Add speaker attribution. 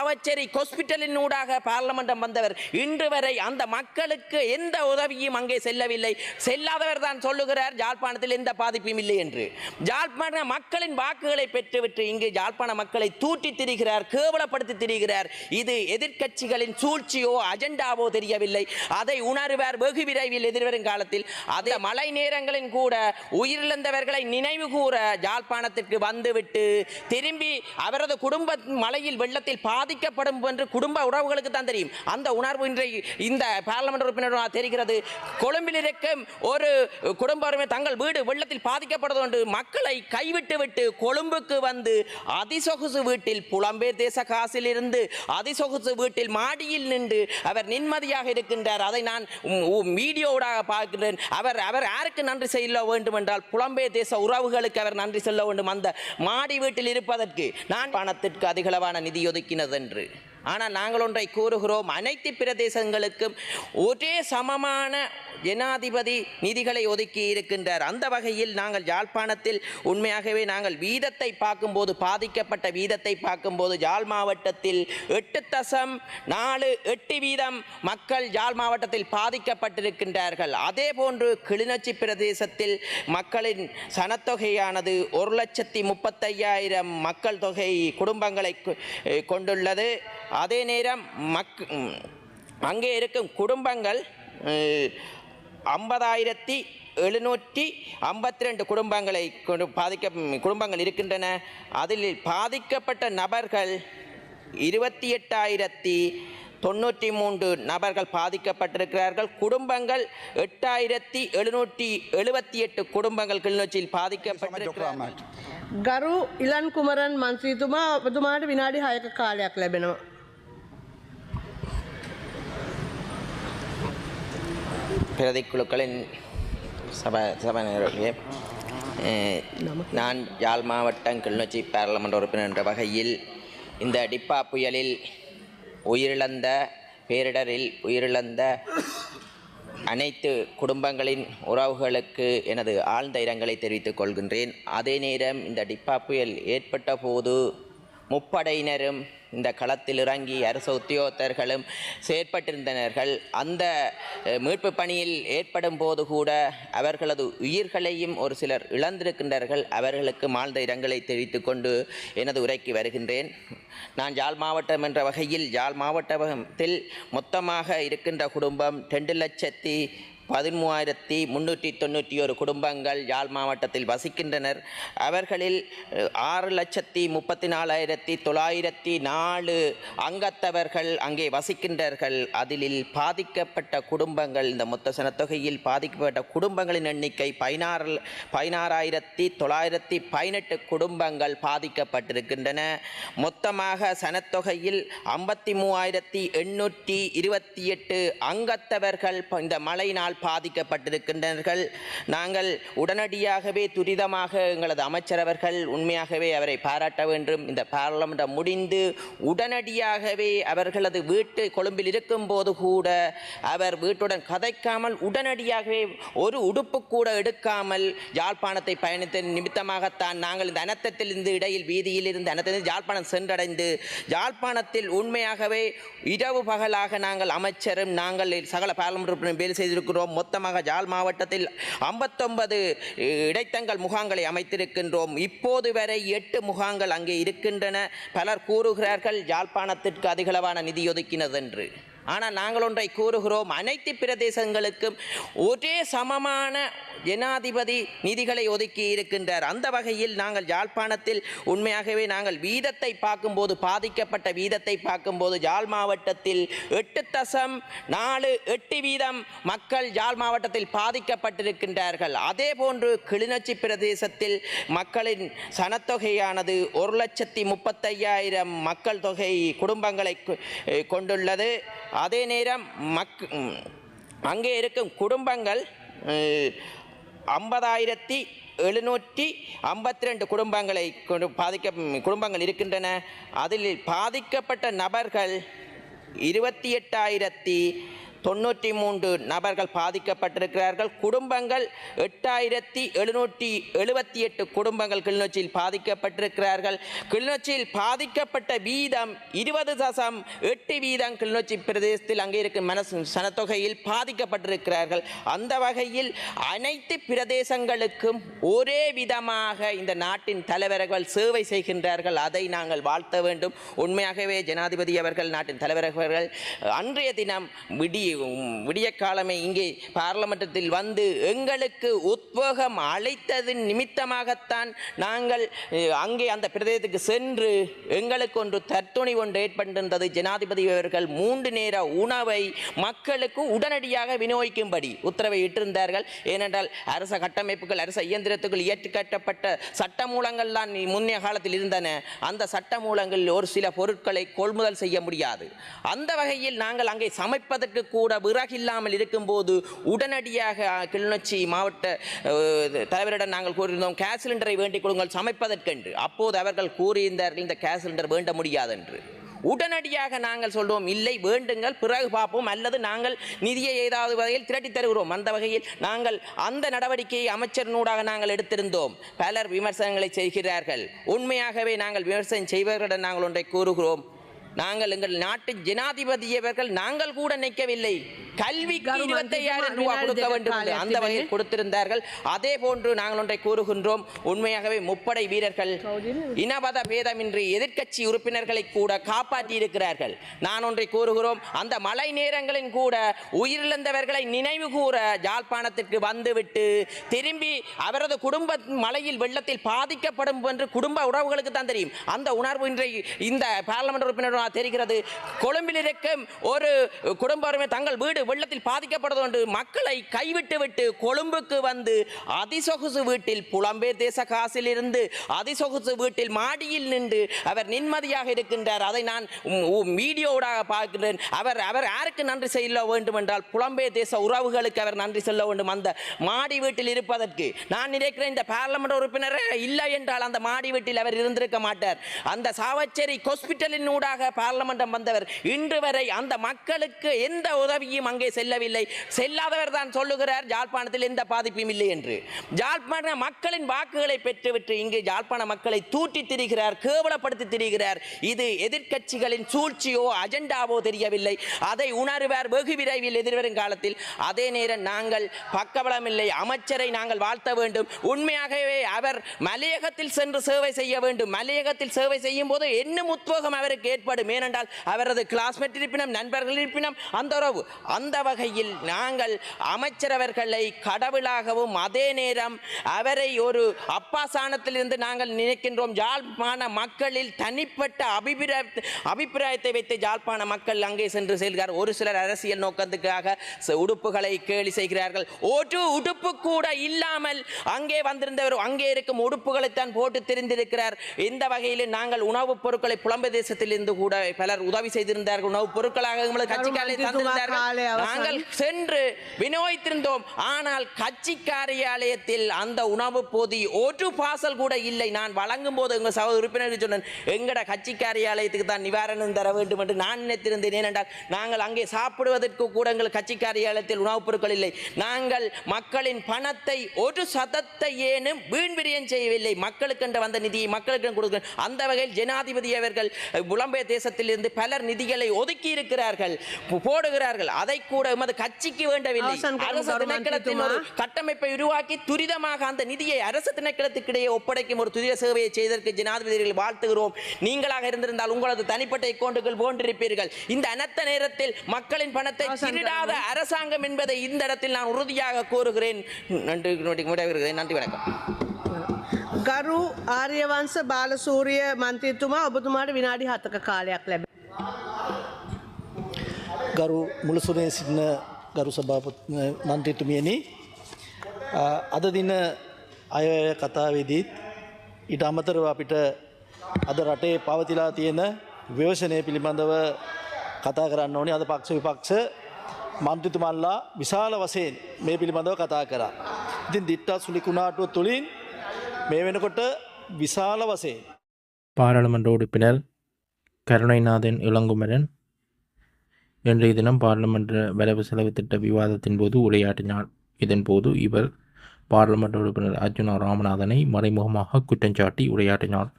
Speaker 1: அவச்சேரி ஹாஸ்பிட்டலின் ஊடாக பார்லமெண்டம் வந்தவர் இன்று வரை அந்த மக்களுக்கு எந்த உதவியும் அங்கே செல்லவில்லை. செல்லாதவர் தான் சொல்லுகிறார் யாழ்ப்பாணத்தில் எந்த பாதிப்பும் இல்லை என்று. யாழ்ப்பாண மக்களின் வாக்குகளை பெற்றுவிட்டு இங்கு யாழ்ப்பாண மக்களை தூட்டி திரிகிறார், கேவலப்படுத்தி திரிகிறார். இது எதிர்க்கட்சிகளின் சூழ்ச்சியோ அஜெண்டாவோ தெரியவில்லை. அதை உணர்வார் வெகு விரைவில் எதிர்வரும் காலத்தில். அதே மழை நேரங்களின் கூட உயிரிழந்தவர்களை நினைவு கூற யாழ்ப்பாணத்திற்கு வந்துவிட்டு திரும்பி அவரது குடும்ப மழையில் வெள்ளத்தில் பாதிக்கப்படும் என்று குடும்ப உறவுகளுக்கு தான் தெரியும். அந்த உணர்வு இன்றைய இந்த பார்லமெண்ட் உறுப்பினராக தெரிகிறது. கொழும்பில் இருக்கும் ஒரு குடும்ப உறவினர் தங்கள் வீடு வெள்ளத்தில் பாதிக்கப்படுவது என்று மக்களை கைவிட்டு விட்டு கொழும்புக்கு வந்து அதிசொகுசு வீட்டில் புலம்பெயர் தேச காசில் இருந்து அதிசொகுசு வீட்டில் மாடியில் நின்று அவர் நிம்மதியாக இருக்கின்றார். அதை நான் வீடியோவாக பார்க்கிறேன். அவர் யாருக்கு நன்றி செய்ய வேண்டும் என்றால் புலம்பெயர் தேச உறவுகளுக்கு அவர் நன்றி சொல்ல வேண்டும். அந்த மாடி வீட்டில் இருப்பதற்கு நான் பணத்திற்கு அதிகளவான நிதி ஒதுக்கினது என்று. ஆனால் நாங்கள் ஒன்றை கூறுகிறோம், அனைத்து பிரதேசங்களுக்கும் ஒரே சமமான ஜனாதிபதி நிதிகளை ஒதுக்கி இருக்கின்றார். அந்த வகையில் நாங்கள் யாழ்ப்பாணத்தில் உண்மையாகவே நாங்கள் வீதத்தை பார்க்கும்போது, பாதிக்கப்பட்ட வீதத்தை பார்க்கும்போது யாழ் மாவட்டத்தில் 8.48 வீதம் மக்கள் யாழ் மாவட்டத்தில் பாதிக்கப்பட்டிருக்கின்றார்கள். அதே போன்று கிளிநொச்சி பிரதேசத்தில் மக்களின் சனத்தொகையானது 1,35,000 மக்கள் தொகை குடும்பங்களை கொண்டுள்ளது. அதே நேரம் அங்கே இருக்கும் குடும்பங்கள் 50,752 குடும்பங்கள் இருக்கின்றன. அதில் பாதிக்கப்பட்ட நபர்கள் 28,093 நபர்கள் பாதிக்கப்பட்டிருக்கிறார்கள். குடும்பங்கள் 8,778 குடும்பங்கள் கிளிநொச்சியில் பாதிக்கப்பட்டிருக்கிறார்கள்.
Speaker 2: ගරු ඉලන් කුමරන් මන්ත්‍රීතුමා ඔබතුමාට විනාඩි 6ක කාලයක් ලැබෙනවා.
Speaker 1: பிரதிக்குழுக்களின் சபாநாயகர்களே, நான் யாழ் மாவட்டம் கிளிநொச்சி பாராளுமன்ற உறுப்பினர் என்ற வகையில் இந்த டிப்பா புயலில் பேரிடரில் உயிரிழந்த அனைத்து குடும்பங்களின் உறவுகளுக்கு எனது ஆழ்ந்த இரங்கலை தெரிவித்துக் கொள்கின்றேன். அதே நேரம் இந்த டிப்பா புயல் ஏற்பட்ட போது முப்படையினரும் இந்த களத்தில் இறங்கி அரசு உத்தியோகத்தர்களும் செயற்பட்டிருந்தனர்கள். அந்த மீட்பு பணியில் ஏற்படும் போது கூட அவர்களது உயிர்களையும் ஒரு சிலர் இழந்திருக்கின்றார்கள். அவர்களுக்கு ஆழ்ந்த இரங்கலை தெரிவித்துக் கொண்டு எனது உரைக்கு வருகின்றேன். நான் யாழ் மாவட்டம் என்ற வகையில் யாழ் மாவட்டத்தில் மொத்தமாக இருக்கின்ற குடும்பம் 2,13,391 குடும்பங்கள் யாழ் மாவட்டத்தில் வசிக்கின்றனர். அவர்களில் 6,34,904 அங்கத்தவர்கள் அங்கே வசிக்கின்றார்கள். அதில் பாதிக்கப்பட்ட குடும்பங்கள், இந்த மொத்த சனத்தொகையில் பாதிக்கப்பட்ட குடும்பங்களின் எண்ணிக்கை 16,918 குடும்பங்கள் பாதிக்கப்பட்டிருக்கின்றன. மொத்தமாக சனத்தொகையில் 53,828 அங்கத்தவர்கள் இந்த மழையினால் பாதிக்கப்பட்டிருக்கின்றார்கள். நாங்கள் உடனடியாகவே துரிதமாக எங்களது அமைச்சரவர்கள் உண்மையாகவே அவரை பாராட்ட வேண்டும். இந்த பார்லமெண்ட் முடிந்து உடனடியாகவே அவர்களது வீட்டு கொழும்பில் இருக்கும் போது கூட அவர் வீட்டுடன் கதைக்காமல் உடனடியாகவே ஒரு உடுப்பு கூட எடுக்காமல் யாழ்ப்பாணத்தை பயணித்த நிமித்தமாகத்தான் நாங்கள் இந்த அனர்த்தத்தில் இருந்து இடையில் வீதியில் இருந்து அனர்த்தத்தில் யாழ்ப்பாணம் சென்றடைந்து யாழ்ப்பாணத்தில் உண்மையாகவே இரவு பகலாக நாங்கள் அமைச்சரும் நாங்கள் சகல பார்லமெண்ட் வேலை செய்திருக்கிறோம். மொத்தமாக யாழ் மாவட்டத்தில் 59 இடைத்தங்கள் முகாம்களை அமைத்திருக்கின்றோம். இப்போது வரை 8 முகாம்கள் அங்கே இருக்கின்றன. பலர் கூறுகிறார்கள் யாழ்ப்பாணத்திற்கு அதிகளவான நிதி ஒதுக்கினது என்று. ஆனால் நாங்கள் ஒன்றை கூறுகிறோம், அனைத்து பிரதேசங்களுக்கும் ஒரே சமமான ஜனாதிபதி நிதிகளை ஒதுக்கி இருக்கின்றார். அந்த வகையில் நாங்கள் யாழ்ப்பாணத்தில் உண்மையாகவே நாங்கள் வீதத்தை பார்க்கும்போது, பாதிக்கப்பட்ட வீதத்தை பார்க்கும்போது யாழ் மாவட்டத்தில் 8.48 வீதம் மக்கள் யாழ் மாவட்டத்தில் பாதிக்கப்பட்டிருக்கின்றார்கள். அதே போன்று கிளிநொச்சி பிரதேசத்தில் மக்களின் சனத்தொகையானது 1,35,000 மக்கள் தொகை குடும்பங்களை கொண்டுள்ளது. அதே நேரம் அங்கே இருக்கும் குடும்பங்கள் 50,752 குடும்பங்கள் இருக்கின்றன. அதில் பாதிக்கப்பட்ட நபர்கள் 28,000 93 நபர்கள் பாதிக்கப்பட்டிருக்கிறார்கள். குடும்பங்கள் 8778 குடும்பங்கள் கிளிநொச்சியில் பாதிக்கப்பட்டிருக்கிறார்கள். கிளிநொச்சியில் பாதிக்கப்பட்ட வீதம் 20.8 வீதம் கிளிநொச்சி பிரதேசத்தில் அங்கே இருக்கும் சனத்தொகையில் பாதிக்கப்பட்டிருக்கிறார்கள். அந்த வகையில் அனைத்து பிரதேசங்களுக்கும் ஒரே விதமாக இந்த நாட்டின் தலைவர்கள் சேவை செய்கின்றார்கள். அதை நாங்கள் வாழ்த்த வேண்டும். உண்மையாகவே ஜனாதிபதி அவர்கள், நாட்டின் தலைவர்கள் அன்றைய தினம் விடிய காலமே இங்கே பார்லமெண்டத்தில் வந்து எங்களுக்கு உத்வேகம் அளித்ததின் நிமித்தமாகத்தான் நாங்கள் அங்கே அந்த பிரதேசத்துக்கு சென்று எங்களுக்கு ஒன்று தற்துணி ஒன்று ஏற்பட்டிருந்தது. ஜனாதிபதி அவர்கள் 3 நேர உணவை மக்களுக்கு உடனடியாக விநியோகிக்கும்படி உத்தரவை இட்டிருந்தார்கள். ஏனென்றால் அரச கட்டமைப்புகள், அரச இயந்திரத்துக்குள் இயற்றி கட்டப்பட்ட சட்டமூலங்கள் தான் முன்னைய காலத்தில் இருந்தன. அந்த சட்டமூலங்களில் ஒரு சில பொருட்களை கொள்முதல் செய்ய முடியாது. அந்த வகையில் நாங்கள் அங்கே சமைப்பதற்கு கூட விறகில்லாமல் இருக்கும்போது உடனடியாக கிளிநொச்சி மாவட்ட தலைவரிடம் நாங்கள் கூறியிருந்தோம், கேஸ் சிலிண்டரை வேண்டிக் கொள்ளுங்கள் சமைப்பதற்கென்று. அப்போது அவர்கள் கூறியிருந்தார்கள், இந்த கேஸ் சிலிண்டர் வேண்ட முடியாது என்று. உடனடியாக நாங்கள் சொல்றோம், இல்லை வேண்டுங்கள், பிறகு பார்ப்போம், அல்லது நாங்கள் நிதியை ஏதாவது வகையில் திரட்டி தருகிறோம். அந்த வகையில் நாங்கள் அந்த நடவடிக்கையை அமைச்சரினூடாக நாங்கள் எடுத்திருந்தோம். பலர் விமர்சனங்களை செய்கிறார்கள். உண்மையாகவே நாங்கள் விமர்சனம் செய்வர்களிடம் நாங்கள் ஒன்றை கூறுகிறோம், நாங்கள் எங்கள் நாட்டு ஜனாதிபதியவர்கள் நாங்கள் கூட நிற்கவில்லை, கல்விக்கு 25,000 ரூபாய் கொடுக்க வேண்டும் என்று அந்த வகையில் கொடுத்திருந்தார்கள். அதே போன்று நாங்கள் ஒன்றை கூறுகின்றோம், உண்மையாகவே முப்படை வீரர்கள் இனவத பேதமின்றி எதிர்க்கட்சி உறுப்பினர்களை கூட காப்பாற்றி இருக்கிறார்கள். நான் ஒன்றை கூறுகிறோம், அந்த மழை நேரங்களின் கூட உயிரிழந்தவர்களை நினைவு கூற யாழ்ப்பாணத்திற்கு வந்துவிட்டு திரும்பி அவரது குடும்ப மழையில் வெள்ளத்தில் பாதிக்கப்படும் என்று குடும்ப உறவுகளுக்கு தான் தெரியும். அந்த உணர்வு இன்றைய இந்த பார்லமெண்ட் உறுப்பினர் தெரிகிறது. கொழும்பில் இருக்கும் ஒரு குடும்ப தங்கள் வீடு வெள்ளத்தில் பாதிக்கப்படுவது என்று மக்களை கைவிட்டு விட்டு கொழும்புக்கு வந்து அதிசொகுசு வீட்டில், புலம்பெயர் தேச காசில் இருந்து அதிசொகுசு வீட்டில் மாடியில் நின்று அவர் நிம்மதியாக இருக்கின்றார். அதை நான் வீடியோவாக பார்க்கிறேன். அவர் யாருக்கு நன்றி செய்ய வேண்டும் என்றால் புலம்பெயர் தேச உறவுகளுக்கு அவர் நன்றி சொல்ல வேண்டும். அந்த மாடி வீட்டில் இருப்பதற்கு நான் நினைக்கிறேன், இந்த பார்லமெண்ட் உறுப்பினர் இல்லை என்றால் அந்த மாடி வீட்டில் அவர் இருந்திருக்க மாட்டார். அந்த சாவச்சேரி ஹாஸ்பிட்டலின் ஊடாக பார்லமெண்டம் வந்தவர் இன்று வரை அந்த மக்களுக்கு எந்த உதவியும் அங்கே செல்லவில்லை. செல்லாதவர் தான் சொல்லுகிறார் யாழ்ப்பாணத்தில் எந்த பாதிப்பும் இல்லை என்று. யாழ்ப்பாண மக்களின் வாக்குகளை பெற்றுவிட்டு இங்கு யாழ்ப்பாண மக்களை தூட்டி திரிகிறார், கேவலப்படுத்தி திரிகிறார். இது எதிர்க்கட்சிகளின் சூழ்ச்சியோ அஜெண்டாவோ தெரியவில்லை. அதை உணர்வார் வெகு விரைவில் எதிர்வரும் காலத்தில். அதே நேரம் நாங்கள் பக்கபலம் இல்லை, அமைச்சரை நாங்கள் வாழ்த்த வேண்டும். உண்மையாகவே அவர் மலையகத்தில் சென்று சேவை செய்ய வேண்டும். மலையகத்தில் சேவை செய்யும் போது என்ன உத்வேகம் அவருக்கு ஏற்படும். ஏனென்றால் அவரது கிளாஸ்மேட் இருப்பினும், நண்பர்கள் இருப்பினும் அந்த உறவு. அந்த வகையில் நாங்கள் அமைச்சரவர்களை கடவுளாகவும் அதே நேரம் அவரை ஒரு அப்பாசானத்திலிருந்து நாங்கள் நினைக்கின்றோம். யாழ்ப்பாண மக்களில் தனிப்பட்ட அபிப்பிராயத்தை வைத்து யாழ்ப்பாண மக்கள் அங்கே சென்று செல்கிறார். ஒரு சிலர் அரசியல் நோக்கத்துக்காக உடுப்புகளை கேலி செய்கிறார்கள். ஒரு உடுப்பு கூட இல்லாமல் அங்கே வந்திருந்தவர் அங்கே இருக்கும் உடுப்புகளைத்தான் போட்டு தெரிந்திருக்கிறார். இந்த வகையில் நாங்கள் உணவுப் பொருட்களை புலம்பெயர் தேசத்தில் இருந்து கூட பலர் உதவி செய்திருந்தார்கள். உணவுப் பொருட்களாக கட்சிக்காரர்களை தந்திருந்தார்கள். நாங்கள் சென்று விநியோகித்திருந்தோம். ஆனால் கட்சி காரியாலயத்தில் அந்த உணவு போதி ஒரு பாசல் கூட இல்லை. நான் வழங்கும் போது எங்கள் சகோதர உறுப்பினர்கள் சொன்னேன், எங்கட கட்சி காரியாலயத்துக்கு தான் நிவாரணம் தர வேண்டும் என்று நான் நினைத்திருந்தேன். ஏனென்றால் நாங்கள் அங்கே சாப்பிடுவதற்கு கூட எங்கள் கட்சி காரியாலயத்தில் உணவுப் பொருட்கள் இல்லை. நாங்கள் மக்களின் பணத்தை ஒரு சதத்தை ஏனும் வீண் விரயம் செய்யவில்லை. மக்களுக்கு என்ற வந்த நிதியை மக்களுக்கு கொடுக்க. அந்த வகையில் ஜனாதிபதி அவர்கள் புலம்பெயர் தேசத்தில் இருந்து பலர் நிதிகளை ஒதுக்கி இருக்கிறார்கள், போடுகிறார்கள். அதை கூட எமது கட்சிக்கு வேண்டவில்லை. அரசு திணைக்களத்தின் ஒரு கட்டமைப்பை உருவாக்கி துரிதமாக அந்த நிதியை அரசு திணைக்களத்துக்கிடையே ஒப்படைக்கும் ஒரு துரித சேவையை செய்ததற்கு ஜனாதிபதிகளை வாழ்த்துகிறோம். நீங்களாக இருந்திருந்தால் உங்களது தனிப்பட்ட அக்கவுண்டுகள் போன்றிருப்பீர்கள். இந்த அனைத்த நேரத்தில் மக்களின் பணத்தை திருடாத அரசாங்கம் என்பதை இந்த இடத்தில் நான் உறுதியாக கூறுகிறேன். நன்றி வணக்கம்.
Speaker 2: ගරු ආර්යවංශ බාලසූරිය මන්ත්‍රීතුමා, ඔබතුමාට විනාඩි 7ක කාලයක් ලැබෙනවා.
Speaker 3: ගරු මුලසුනේ සිටින ගරු සභාපති මන්ත්‍රීතුමියනි, අද දින අයවැය කතාවේදීත් ඊට අමතරව අපිට අද රටේ පවතිලා තියෙන ව්‍යවසනය පිළිබඳව කතා කරන්න ඕනේ. අද පක්ෂ විපක්ෂ මන්ත්‍රීතුමන්ලා විශාල වශයෙන් මේ පිළිබඳව කතා කරා. ඉතින් දිට්ටා සුලිකුණාටුව තුලින් මේ වෙනකොට විශාල වශයෙන්
Speaker 4: பாராளுமன்ற உறுப்பினர் கருணைநாதன் இளங்குமரன் இன்றைய தினம் பாராளுமன்ற வரவு செலவு திட்ட விவாதத்தின் போது உரையாற்றினார். இதன்போது இவர் பாராளுமன்ற உறுப்பினர் அர்ஜுனா ராமநாதனை மறைமுகமாக குற்றஞ்சாட்டி உரையாற்றினார்.